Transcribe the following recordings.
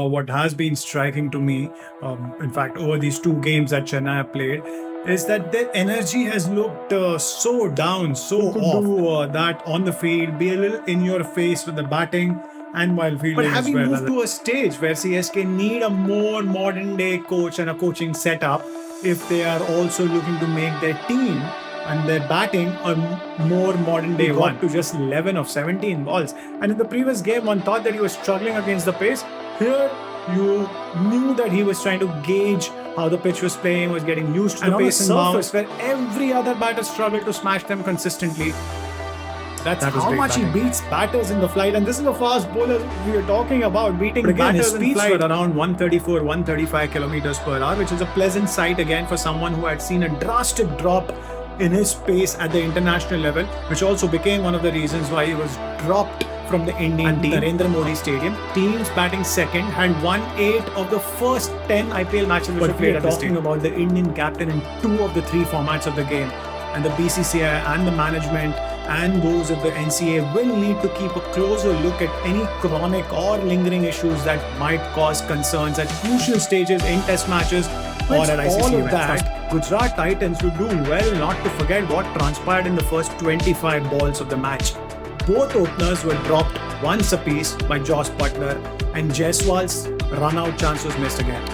What has been striking to me, in fact, over these two games that Chennai have played, is that their energy has looked so down, so off. That on the field, be a little in your face with the batting and while fielding. But have we moved to a stage where CSK need a more modern day coach and a coaching setup if they are also looking to make their team and their batting a more modern day one? To just 11 of 17 balls. And in the previous game, one thought that he was struggling against the pace. Here, you knew that he was trying to gauge how the pitch was playing, was getting used to the pace and bounce, where every other batter struggled to smash them consistently. That's how much he beats batters in the flight. And this is a fast bowler we are talking about, beating batters in flight at around 134, 135 kilometers per hour, which is a pleasant sight again for someone who had seen a drastic drop in his pace at the international level, which also became one of the reasons why he was dropped from the Indian team. Narendra Modi Stadium. Teams batting second had won 8 of the first 10 IPL matches which were played at the stadium. Talking about the Indian captain in 2 of the 3 formats of the game. And the BCCI and the management and those at the NCA will need to keep a closer look at any chronic or lingering issues that might cause concerns at crucial stages in test matches or at ICC all of that, Gujarat Titans would do well not to forget what transpired in the first 25 balls of the match. Both openers were dropped once apiece by Josh Butler, and Jaiswal's run-out chance was missed again.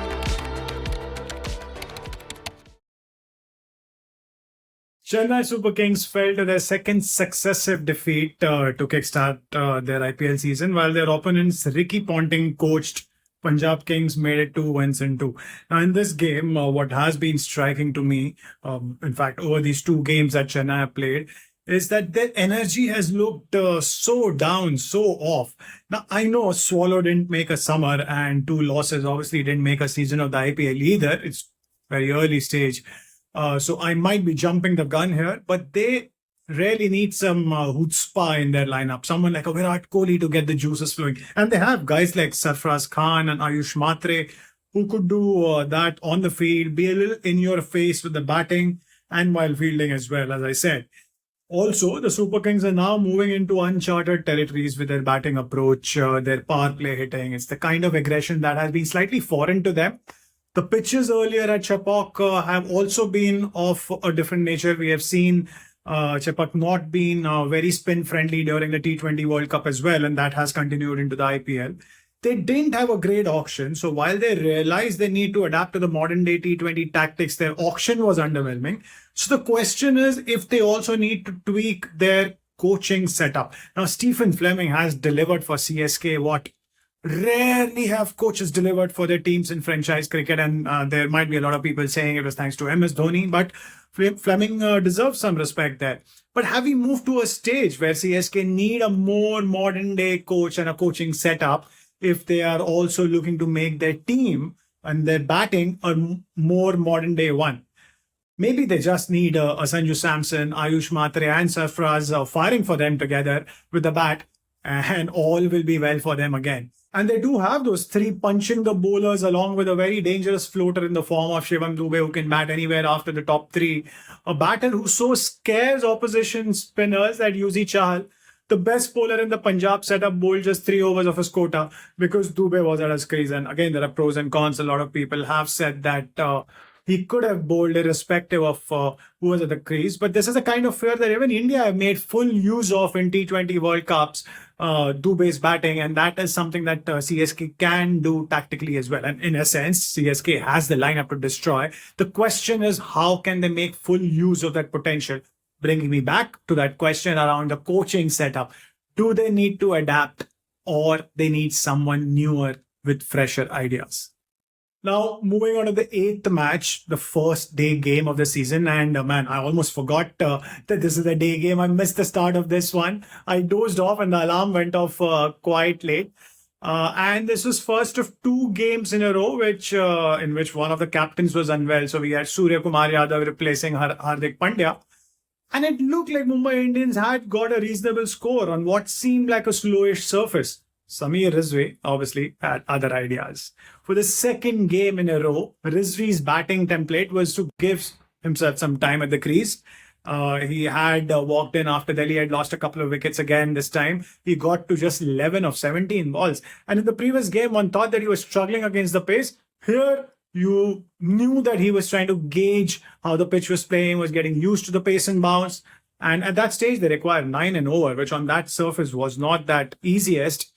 Chennai Super Kings fell to their second successive defeat to kickstart their IPL season, while their opponents, Ricky Ponting coached Punjab Kings, made it 2 wins in 2. Now, in this game, what has been striking to me, in fact, over these 2 games that Chennai have played, is that their energy has looked so down, so off. Now, I know Swallow didn't make a summer and 2 losses obviously didn't make a season of the IPL either. It's very early stage. So I might be jumping the gun here, but they really need some chutzpah in their lineup. Someone like a Virat Kohli to get the juices flowing. And they have guys like Sarfaraz Khan and Ayush Matre who could do that on the field, be a little in your face with the batting and while fielding as well, as I said. Also, the Super Kings are now moving into uncharted territories with their batting approach, their power play hitting. It's the kind of aggression that has been slightly foreign to them. The pitches earlier at Chepauk have also been of a different nature. We have seen Chepauk not being very spin-friendly during the T20 World Cup as well, and that has continued into the IPL. They didn't have a great auction, so while they realized they need to adapt to the modern-day T20 tactics, their auction was underwhelming. So the question is if they also need to tweak their coaching setup. Now, Stephen Fleming has delivered for CSK what rarely have coaches delivered for their teams in franchise cricket, and there might be a lot of people saying it was thanks to MS Dhoni, but Fleming deserves some respect there. But have we moved to a stage where CSK need a more modern day coach and a coaching setup if they are also looking to make their team and their batting a more modern day one? Maybe they just need a Sanju Samson, Ayush Matre and Sarfaraz firing for them together with the bat, and all will be well for them again. And they do have those 3 punching the bowlers along with a very dangerous floater in the form of Shivam Dube who can bat anywhere after the top 3. A batter who so scares opposition spinners that Yuzi Chahal, the best bowler in the Punjab setup, bowled just 3 overs of his quota because Dube was at his crease. And again, there are pros and cons. A lot of people have said that he could have bowled irrespective of who was at the crease. But this is a kind of fear that even India have made full use of in T20 World Cups, Dube's batting. And that is something that CSK can do tactically as well. And in a sense, CSK has the lineup to destroy. The question is, how can they make full use of that potential? Bringing me back to that question around the coaching setup. Do they need to adapt or they need someone newer with fresher ideas? Now, moving on to the 8th match, the first day game of the season. And man, I almost forgot that this is the day game. I missed the start of this one. I dozed off and the alarm went off quite late. And this was first of 2 games in a row, in which one of the captains was unwell. So we had Surya Kumar Yadav replacing Hardik Pandya. And it looked like Mumbai Indians had got a reasonable score on what seemed like a slowish surface. Sameer Rizvi obviously had other ideas. For the second game in a row, Rizvi's batting template was to give himself some time at the crease. He had walked in after Delhi had lost a couple of wickets again this time. He got to just 11 of 17 balls. And in the previous game, one thought that he was struggling against the pace. Here, you knew that he was trying to gauge how the pitch was playing, was getting used to the pace and bounce. And at that stage, they required 9 and over, which on that surface was not that easiest.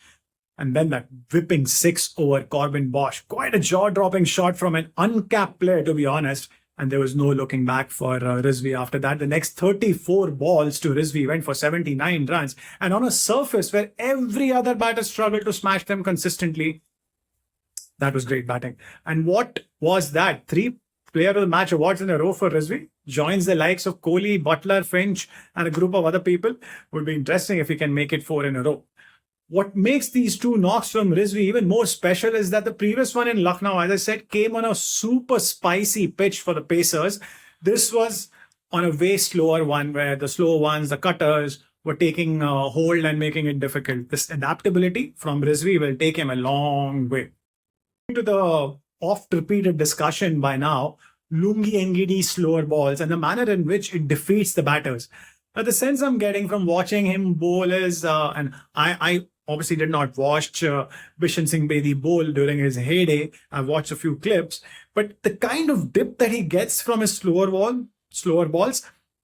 And then that whipping 6 over Corbin Bosch. Quite a jaw-dropping shot from an uncapped player, to be honest. And there was no looking back for Rizvi after that. The next 34 balls to Rizvi went for 79 runs. And on a surface where every other batter struggled to smash them consistently, that was great batting. And what was that? 3 Player of the Match awards in a row for Rizvi. Joins the likes of Kohli, Butler, Finch, and a group of other people. Would be interesting if he can make it 4 in a row. What makes these 2 knocks from Rizvi even more special is that the previous one in Lucknow, as I said, came on a super spicy pitch for the Pacers. This was on a way slower one where the slow ones, the cutters, were taking hold and making it difficult. This adaptability from Rizvi will take him a long way. To the oft-repeated discussion by now, Lungi Ngidi slower balls and the manner in which it defeats the batters. Now, the sense I'm getting from watching him bowl is, and I obviously did not watch Bishan Singh Bedi bowl during his heyday. I've watched a few clips, but the kind of dip that he gets from his slower balls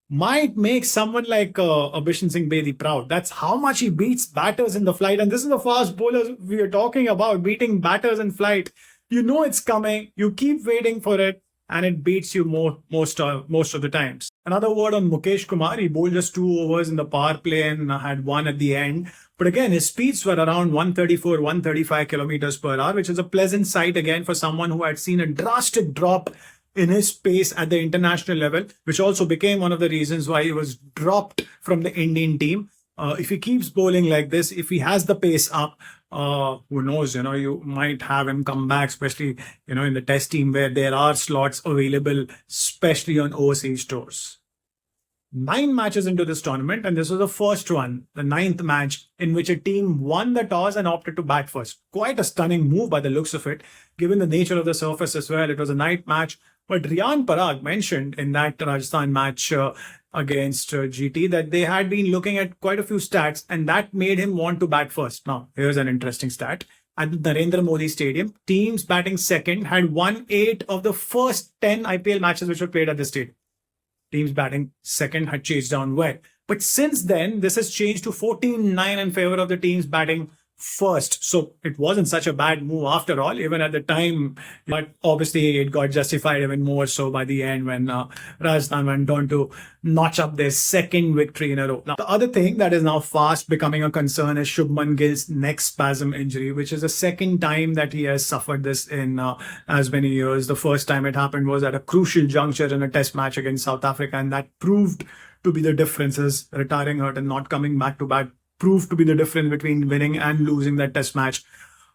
might make someone like a Bishan Singh Bedi proud. That's how much he beats batters in the flight. And this is the fast bowlers we are talking about, beating batters in flight. You know it's coming. You keep waiting for it, and it beats you most of the times. Another word on Mukesh Kumar. He bowled just 2 overs in the power play and had 1 at the end. But again, his speeds were around 134, 135 kilometers per hour, which is a pleasant sight again for someone who had seen a drastic drop in his pace at the international level, which also became one of the reasons why he was dropped from the Indian team. If he keeps bowling like this, if he has the pace up, who knows, you might have him come back, especially, in the test team where there are slots available, especially on overseas tours. 9 matches into this tournament, and this was the first one, the 9th match, in which a team won the toss and opted to bat first. Quite a stunning move by the looks of it, given the nature of the surface as well. It was a night match, but Riyan Parag mentioned in that Rajasthan match against GT that they had been looking at quite a few stats, and that made him want to bat first. Now, here's an interesting stat. At the Narendra Modi Stadium, teams batting second had won 8 of the first 10 IPL matches which were played at the stadium. Teams batting second had chased down well. But since then, this has changed to 14-9 in favor of the teams batting first. So it wasn't such a bad move after all, even at the time. But obviously, it got justified even more so by the end when Rajasthan went on to notch up their second victory in a row. Now, the other thing that is now fast becoming a concern is Shubman Gill's neck spasm injury, which is the second time that he has suffered this in as many years. The first time it happened was at a crucial juncture in a test match against South Africa, and that proved to be the differences. Retiring hurt and not coming back to bat proved to be the difference between winning and losing that test match,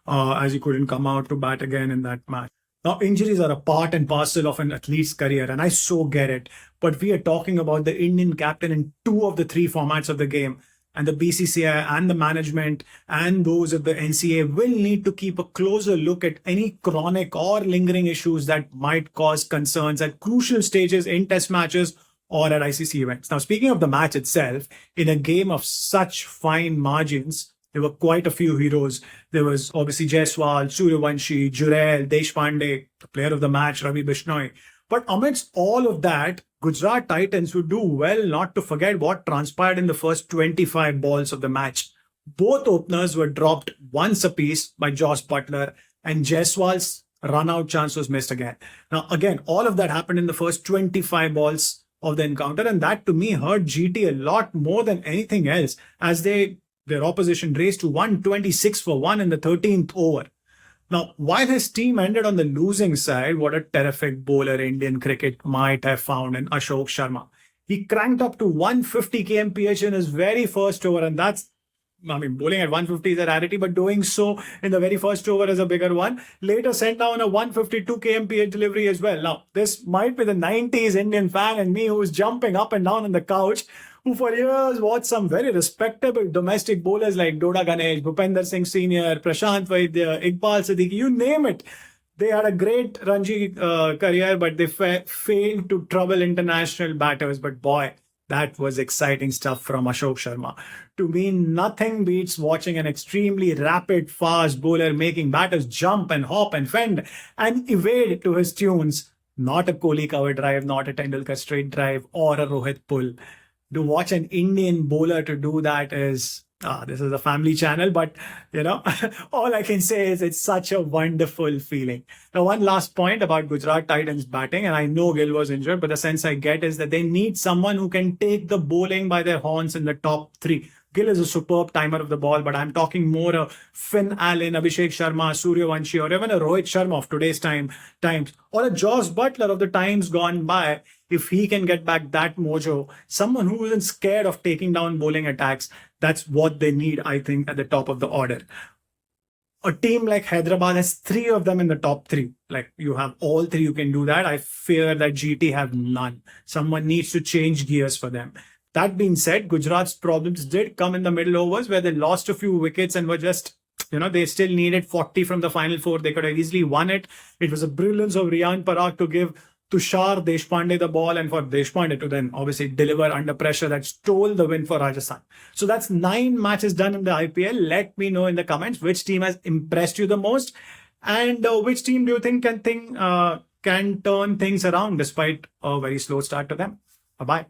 as he couldn't come out to bat again in that match. Now, injuries are a part and parcel of an athlete's career, and I so get it. But we are talking about the Indian captain in 2 of the 3 formats of the game. And the BCCI and the management and those at the NCA will need to keep a closer look at any chronic or lingering issues that might cause concerns at crucial stages in test matches or at ICC events. Now, speaking of the match itself, in a game of such fine margins, there were quite a few heroes. There was obviously Jaiswal, Suryavanshi, Jurel, Deshpande, the player of the match, Ravi Bishnoi. But amidst all of that, Gujarat Titans would do well not to forget what transpired in the first 25 balls of the match. Both openers were dropped once apiece by Josh Butler, and Jaiswal's run-out chance was missed again. Now, again, all of that happened in the first 25 balls of the encounter, and that to me hurt GT a lot more than anything else, as their opposition raced to 126 for 1 in the 13th over. Now, while his team ended on the losing side, what a terrific bowler Indian cricket might have found in Ashok Sharma. He cranked up to 150 kmph in his very first over, and bowling at 150 is a rarity, but doing so in the very first over is a bigger one. Later sent down a 152 kmph delivery as well. Now, this might be the 90s Indian fan and me who's jumping up and down on the couch, who for years watched some very respectable domestic bowlers like Doda Ganesh, Bhupender Singh Sr., Prashant Vaidya, Iqbal Siddiqui, you name it. They had a great Ranji career, but they failed to trouble international batters. But boy, That was exciting stuff from Ashok Sharma. To me, nothing beats watching an extremely rapid, fast bowler making batters jump and hop and fend and evade to his tunes. Not a Kohli cover drive, not a Tendulkar straight drive, or a Rohit pull. To watch an Indian bowler to do that is this is a family channel, but all I can say is it's such a wonderful feeling. Now, one last point about Gujarat Titans batting, and I know Gill was injured, but the sense I get is that they need someone who can take the bowling by their horns in the top three. Gill is a superb timer of the ball, but I'm talking more of Finn Allen, Abhishek Sharma, Suryavanshi, or even a Rohit Sharma of today's times, or a Josh Butler of the times gone by. If he can get back that mojo, someone who isn't scared of taking down bowling attacks, that's what they need, I think, at the top of the order. A team like Hyderabad has three of them in the top three. Like you have all three, you can do that. I fear that GT have none. Someone needs to change gears for them. That being said, Gujarat's problems did come in the middle overs where they lost a few wickets and were just, they still needed 40 from the final four. They could have easily won it. It was a brilliance of Riyan Parag to give Tushar Deshpande the ball and for Deshpande to then obviously deliver under pressure that stole the win for Rajasthan. So that's 9 matches done in the IPL. Let me know in the comments which team has impressed you the most and which team do you think can turn things around despite a very slow start to them. Bye-bye.